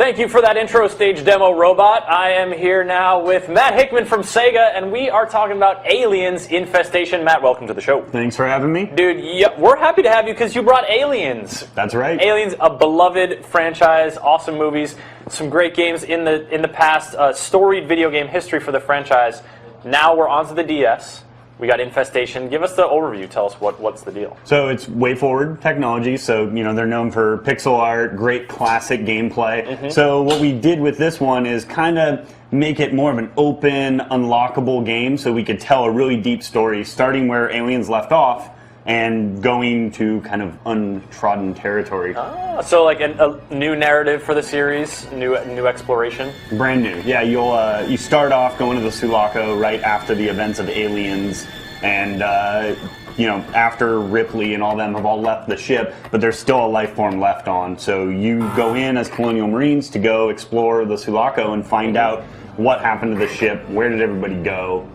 Thank you for that intro stage demo, Robot. I am here now with Matt Hickman from Sega, and we are talking about Aliens Infestation. Matt, welcome to the show. Thanks for having me. Dude, we're happy to have you because you brought Aliens. That's right. Aliens, a beloved franchise, awesome movies, some great games in the past, storied video game history for the franchise. Now we're onto the DS. We got Infestation. Give us the overview. Tell us what's the deal. So it's way forward technology. So, they're known for pixel art, great classic gameplay. Mm-hmm. So what we did with this one is kind of make it more of an open, unlockable game so we could tell a really deep story, starting where Aliens left off and going to kind of untrodden territory. So like a new narrative for the series, new exploration? Brand new. Yeah, you start off going to the Sulaco right after the events of Aliens, and after Ripley and all them have all left the ship, but there's still a life form left on. So you go in as Colonial Marines to go explore the Sulaco and find out what happened to the ship, where did everybody go.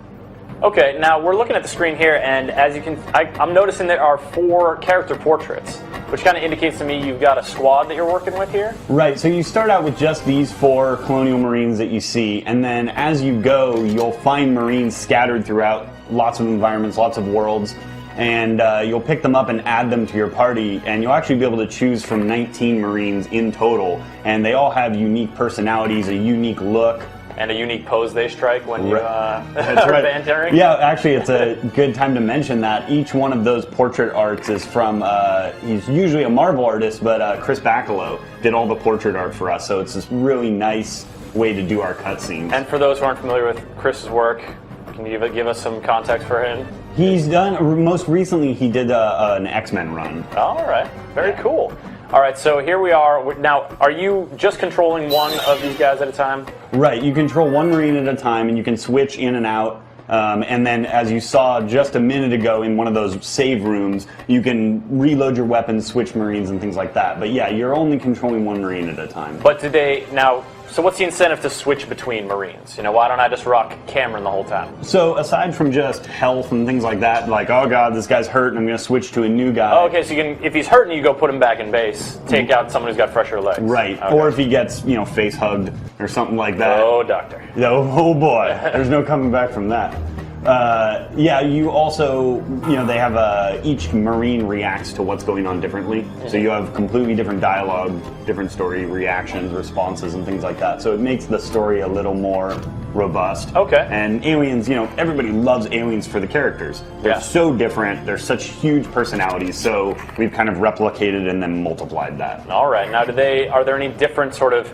Okay, now we're looking at the screen here, and as you can, I'm noticing there are 4 character portraits, which kind of indicates to me you've got a squad that you're working with here. Right, so you start out with just these 4 Colonial Marines that you see, and then as you go, you'll find Marines scattered throughout lots of environments, lots of worlds, and you'll pick them up and add them to your party, and you'll actually be able to choose from 19 Marines in total, and they all have unique personalities, a unique look. And a unique pose they strike when you That's right. entering? Yeah, actually, it's a good time to mention that each one of those portrait arts is from, he's usually a Marvel artist, but Chris Bacalo did all the portrait art for us, so it's this really nice way to do our cutscenes. And for those who aren't familiar with Chris's work, can you give us some context for him? He's done, most recently, he did an X-Men run. All right, very cool. All right, so here we are. Now, are you just controlling one of these guys at a time? Right, you control one Marine at a time, and you can switch in and out. And then, as you saw just a minute ago in one of those save rooms, you can reload your weapons, switch Marines, and things like that. But yeah, you're only controlling one Marine at a time. But so what's the incentive to switch between Marines? Why don't I just rock Cameron the whole time? So aside from just health and things like that, like, oh god, this guy's hurt and I'm going to switch to a new guy. Oh, okay, so if he's hurting, you go put him back in base, take out someone who's got fresher legs. Right, okay. Or if he gets, face hugged or something like that. Oh, doctor. Oh boy, there's no coming back from that. You also, they have each Marine reacts to what's going on differently. Mm-hmm. So you have completely different dialogue, different story reactions, responses, and things like that. So it makes the story a little more robust. Okay. And Aliens, everybody loves Aliens for the characters. They're so different. They're such huge personalities. So we've kind of replicated and then multiplied that. All right. Now, are there any different sort of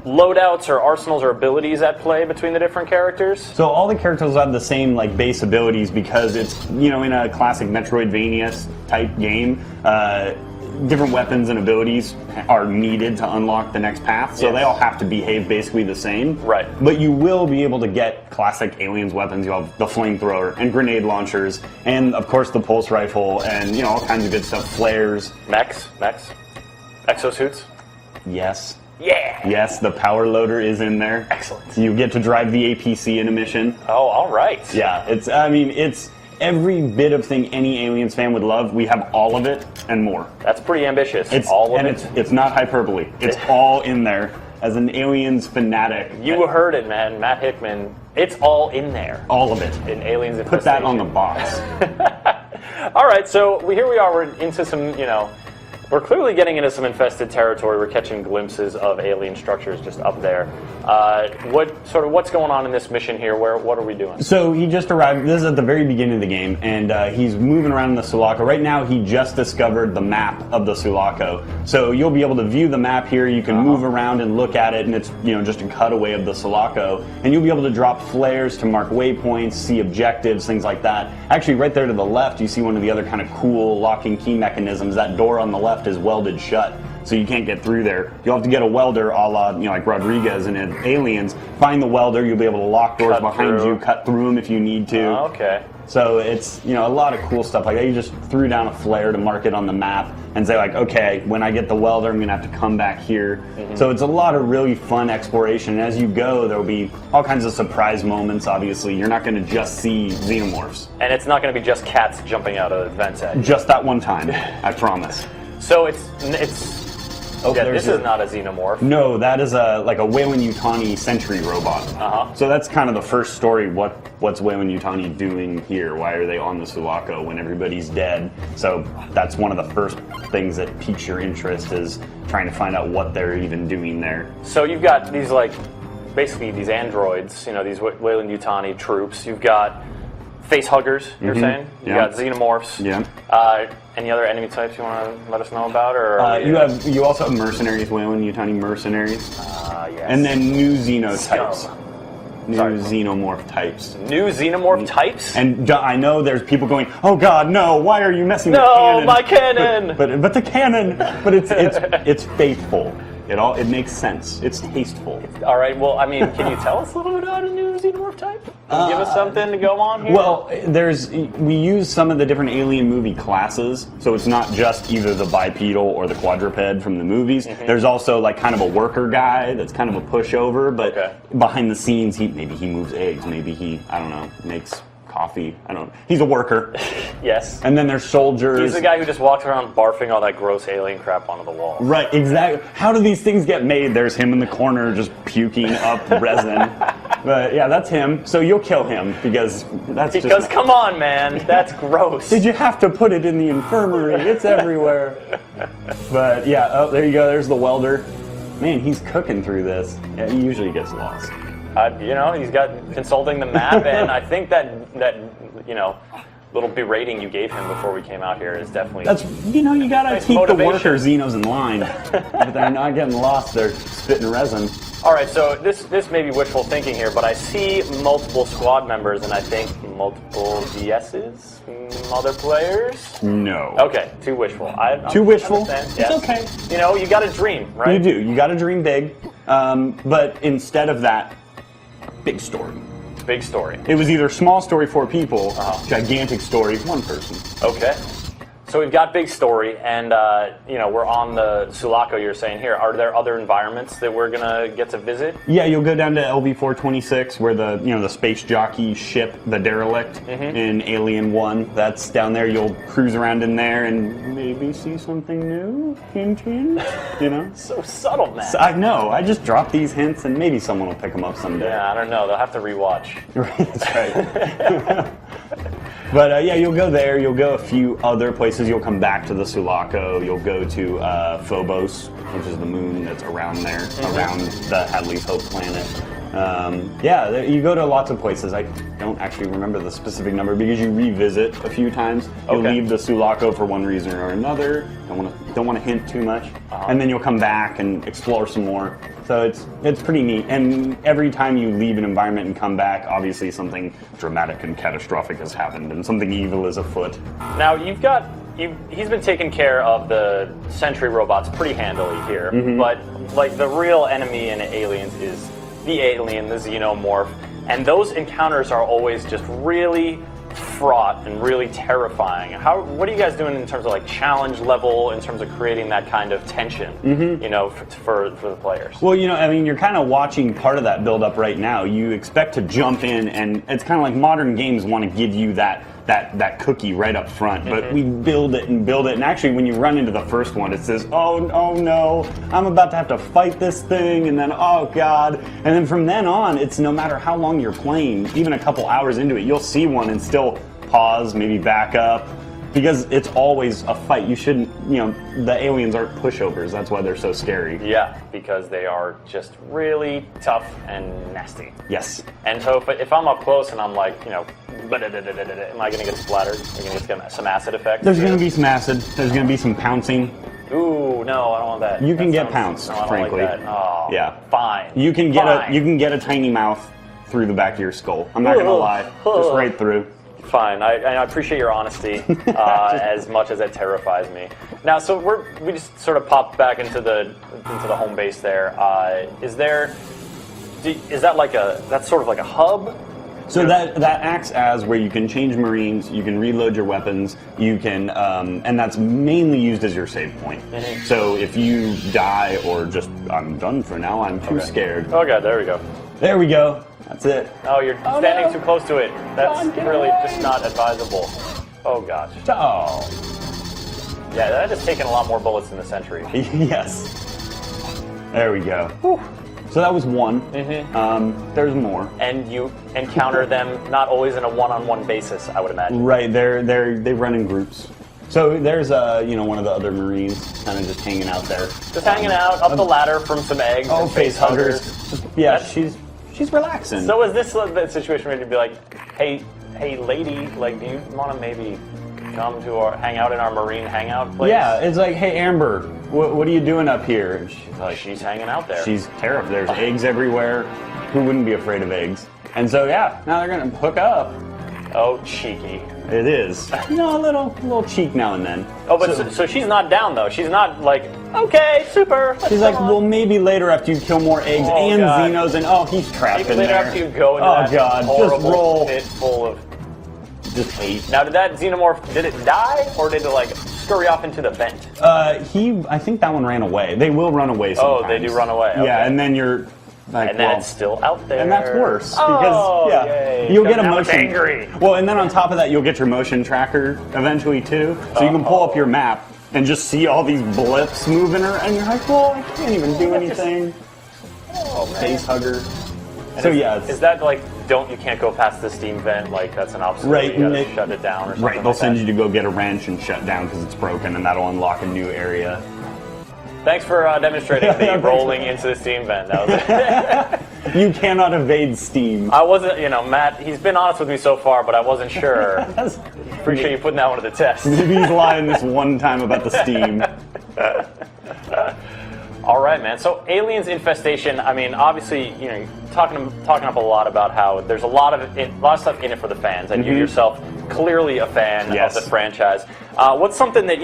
loadouts or arsenals or abilities at play between the different characters? So all the characters have the same base abilities because it's in a classic Metroidvania type game. Different weapons and abilities are needed to unlock the next path, so they all have to behave basically the same. Right. But you will be able to get classic Aliens weapons. You'll have the flamethrower and grenade launchers, and of course the pulse rifle, and all kinds of good stuff. Flares. Mechs, exosuits. Yes. Yeah. Yes, the power loader is in there. Excellent. You get to drive the APC in a mission. Oh, all right. Yeah, it's every bit of thing any Aliens fan would love. We have all of it and more. That's pretty ambitious. It's not hyperbole. It's all in there. As an Aliens fanatic, you heard it, man. Matt Hickman. It's all in there. All of it. In Aliens Infestation. Put that on the box. All right, so here we are. We're into some, we're clearly getting into some infested territory. We're catching glimpses of alien structures just up there. What's going on in this mission here? What are we doing? So he just arrived. This is at the very beginning of the game, and he's moving around in the Sulaco. Right now, he just discovered the map of the Sulaco. So you'll be able to view the map here. You can move around and look at it, and it's just a cutaway of the Sulaco. And you'll be able to drop flares to mark waypoints, see objectives, things like that. Actually, right there to the left, you see one of the other kind of cool locking key mechanisms. That door on the left is welded shut, so you can't get through there. You'll have to get a welder, a la like Rodriguez in Aliens. Find the welder. You'll be able to lock doors behind you, cut through them if you need to. Oh, okay. So it's a lot of cool stuff like that. You just threw down a flare to mark it on the map and say okay, when I get the welder, I'm gonna have to come back here. Mm-hmm. So it's a lot of really fun exploration. And as you go, there'll be all kinds of surprise moments. Obviously, you're not gonna just see xenomorphs. And it's not gonna be just cats jumping out of vents at you. Just that one time, I promise. So it's Oh, Yeah, there's this is not a xenomorph. No, that is like a Weyland-Yutani sentry robot. So that's kind of the first story. What's Weyland-Yutani doing here? Why are they on the Sulaco when everybody's dead? So that's one of the first things that piques your interest, is trying to find out what they're even doing there. So you've got these, like, basically these androids, these Weyland-Yutani troops. You've got face huggers, you're saying? You've got xenomorphs. Yeah. Any other enemy types you want to let us know about? Or you also have mercenaries, Weyland-Yutani mercenaries. Yes. And then new xenotypes. Scum. New xenomorph types. New xenomorph types? And I know there's people going, "Oh God, no! Why are you messing with the No, cannon?" my cannon! But the cannon. But it's faithful. It makes sense. It's tasteful. All right. Well, I mean, can you tell us a little bit about a new xenomorph type? Can you give us something to go on here? Well, we use some of the different Alien movie classes, so it's not just either the bipedal or the quadruped from the movies. There's also like kind of a worker guy that's kind of a pushover, but behind the scenes, maybe he moves eggs, maybe he, I don't know, makes coffee. I don't know. He's a worker. Yes. And then there's soldiers. He's the guy who just walks around barfing all that gross alien crap onto the wall. Right, exactly. How do these things get made? There's him in the corner just puking up resin. But yeah, that's him. So you'll kill him because that's just... Because come on, man. That's gross. Did you have to put it in the infirmary? It's everywhere. But yeah, oh, there you go. There's the welder. Man, he's cooking through this. Yeah, he usually gets lost. He's got consulting the map, and I think that little berating you gave him before we came out here is definitely... You gotta nice keep motivation. the worker Xenos in line. If they're not getting lost, they're spitting resin. All right, so this may be wishful thinking here, but I see multiple squad members, and I think multiple DSs, other players. No. Okay, too wishful. Too wishful? Yes. It's okay. You got to dream, right? You do. You got to dream big. But instead of that, big story. Big story. It was either small story, 4 people, gigantic story, 1 person. Okay. So we've got big story, and we're on the Sulaco. You're saying here. Are there other environments that we're gonna get to visit? Yeah, you'll go down to LV-426, where the space jockey ship, the derelict in Alien 1. That's down there. You'll cruise around in there and maybe see something new. Hint, hint. So subtle, man. So, I know. I just drop these hints, and maybe someone will pick them up someday. Yeah, I don't know. They'll have to rewatch. Right, that's right. But you'll go there. You'll go a few other places. You'll come back to the Sulaco. You'll go to Phobos, which is the moon that's around there, around the Hadley's Hope planet. You go to lots of places. I don't actually remember the specific number because you revisit a few times. You'll leave the Sulaco for one reason or another. Don't want to hint too much, and then you'll come back and explore some more. So it's pretty neat. And every time you leave an environment and come back, obviously something dramatic and catastrophic has happened, and something evil is afoot. Now he's been taking care of the sentry robots pretty handily here, but like the real enemy in Aliens is the alien, the xenomorph, and those encounters are always just really fraught and really terrifying. What are you guys doing in terms of like challenge level, in terms of creating that kind of tension, for the players? Well, you're kind of watching part of that build up right now. You expect to jump in, and it's kind of like modern games want to give you that cookie right up front, but we build it, and actually when you run into the first one, it says, oh no, I'm about to have to fight this thing, and then, oh God, and then from then on, it's no matter how long you're playing, even a couple hours into it, you'll see one and still pause, maybe back up, because it's always a fight. You shouldn't, the aliens aren't pushovers, that's why they're so scary. Yeah, because they are just really tough and nasty. Yes. And so if I'm up close and I'm like, am I going to get splattered? Are you going to get some acid effect? There's going to be some acid. There's going to be some pouncing. Ooh, no, I don't want that. You can get pounced, frankly. Like that. Oh, yeah. Fine. You can get a tiny mouth through the back of your skull. I'm not going to lie. Just right through. Fine. I appreciate your honesty as much as it terrifies me. Now, so we just sort of popped back into the home base there. Is that like that's sort of like a hub? So that acts as where you can change Marines, you can reload your weapons, you can, and that's mainly used as your save point. So if you die or just, I'm done for now, I'm too scared. Oh God, there we go. There we go. That's it. Oh, you're standing too close to it. That's really just not advisable. Oh gosh. Oh. Yeah, that has taken a lot more bullets than the Sentry. Yes. There we go. Whew. So that was one. There's more. And you encounter them not always in a one-on-one basis, I would imagine. Right, they run in groups. So there's one of the other Marines kind of just hanging out there. Just hanging out up the ladder from some eggs and face huggers. Yeah, she's relaxing. So is this the situation where you'd be like, hey lady, like, do you want to maybe come to hang out in our Marine hangout place? Yeah, it's like, hey Amber, what are you doing up here? And she's like, she's hanging out there. She's terrible. There's eggs everywhere. Who wouldn't be afraid of eggs? And so yeah, now they're gonna hook up. Oh, cheeky. It is. A little cheek now and then. Oh, but so she's not down though. She's not like, okay, super. She's like, well, maybe later after you kill more eggs and God. Xenos, and he's trapped Maybe in later there. after you go into that God, horrible just roll. pit full of Just hate. Now, did that xenomorph, did it die, or did it, like, scurry off into the vent? I think that one ran away. They will run away sometimes. Oh, they do run away. Okay. Yeah, and then you're like, and then it's still out there. And that's worse. Oh, because, yay. You'll get a Now it's motion. angry. Well, and then on top of that, you'll get your motion tracker eventually, too. So you can pull up your map and just see all these blips moving around, and you're like, well, I can't even do anything. Face hugger. So is that like, you can't go past the steam vent, like that's an obstacle, right, you gotta shut it down or something? Right, they'll send you to go get a wrench and shut down because it's broken, and that'll unlock a new area. Thanks for demonstrating the rolling into the steam vent. That was You cannot evade steam. I wasn't, Matt, he's been honest with me so far, but I wasn't sure. Appreciate you putting that one to the test. Maybe he's lying this one time about the steam. All right, man. So, Aliens Infestation. I mean, obviously, talking up a lot about how there's a lot of stuff in it for the fans, and you yourself clearly a fan of the franchise. What's something that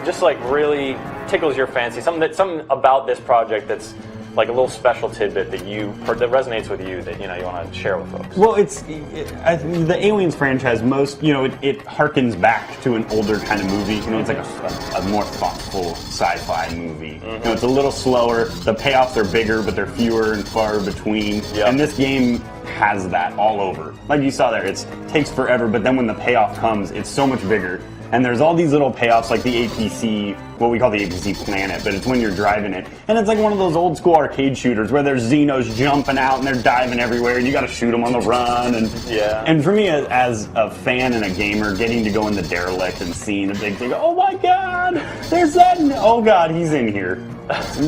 just like really tickles your fancy? Something about this project that's like a little special tidbit that that resonates with you that you want to share with folks. Well, the Aliens franchise. It harkens back to an older kind of movie. It's like a more thoughtful sci-fi movie. It's a little slower. The payoffs are bigger, but they're fewer and far between. Yep. And this game has that all over. Like you saw there, it takes forever, but then when the payoff comes, it's so much bigger. And there's all these little payoffs, like the APC, what we call the APC planet, but it's when you're driving it. And it's like one of those old school arcade shooters where there's Xenos jumping out and they're diving everywhere, and you got to shoot them on the run. And for me, as a fan and a gamer, getting to go in the derelict and seeing a big thing, oh my God, there's that! Oh God, he's in here.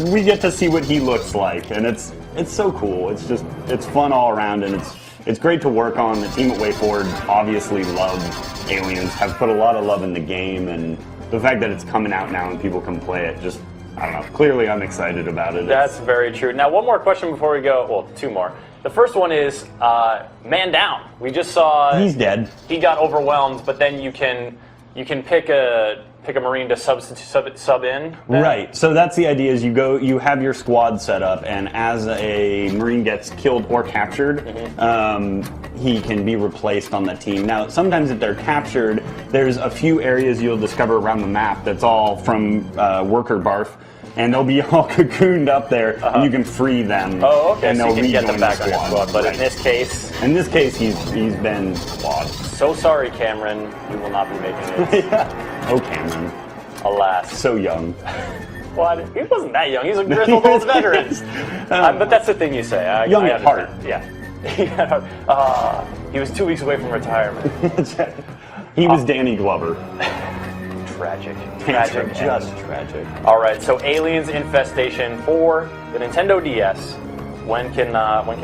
We get to see what he looks like, and it's so cool. It's fun all around, and it's great to work on. The team at Way Forward obviously love Aliens, have put a lot of love in the game, and the fact that it's coming out now and people can play it, I don't know, clearly I'm excited about it. That's very true. Now, one more question before we go. Well, two more. The first one is Man Down. We just saw... He's dead. He got overwhelmed, but then you can pick a Marine to sub in. Then? Right. So that's the idea. Is you have your squad set up, and as a Marine gets killed or captured, he can be replaced on the team. Now, sometimes if they're captured, there's a few areas you'll discover around the map that's all from worker barf, and they'll be all cocooned up there, and you can free them. Oh, okay. And so they'll you can get them back on your squad. squad. But right. in this case, he's been squad. So sorry, Cameron. You will not be making it. Oh, Cameron. Alas. So young. What? He wasn't that young. He's a grizzled old veteran. But that's the thing you say. Young I at heart. Yeah. He was 2 weeks away from retirement. He was Danny Glover. Tragic. Just tragic. All right, so Aliens Infestation for the Nintendo DS. When can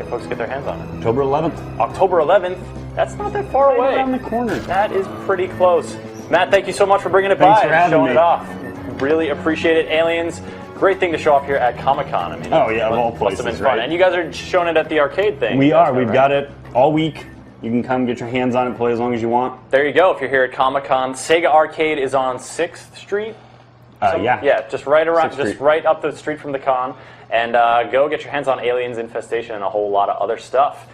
folks get their hands on it? October 11th. October 11th. That's not that far away. Around the corner. That is pretty close. Matt, thank you so much for bringing it Thanks by for and having showing me. it off. Really appreciate it. Aliens, great thing to show off here at Comic-Con. I mean, Oh, yeah, of all must have been places, fun. right? And you guys are showing it at the arcade thing. We are. We've right? got it all week. You can come get your hands on it, play as long as you want. There you go. If you're here at Comic-Con, Sega Arcade is on 6th Street. Yeah, just right around, 6th just Street. right up the street from the con, and go get your hands on Aliens Infestation and a whole lot of other stuff.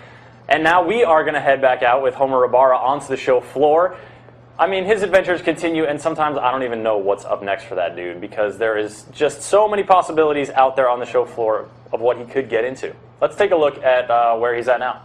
And now we are going to head back out with Homer Ibarra onto the show floor. I mean, his adventures continue, and sometimes I don't even know what's up next for that dude because there is just so many possibilities out there on the show floor of what he could get into. Let's take a look at where he's at now.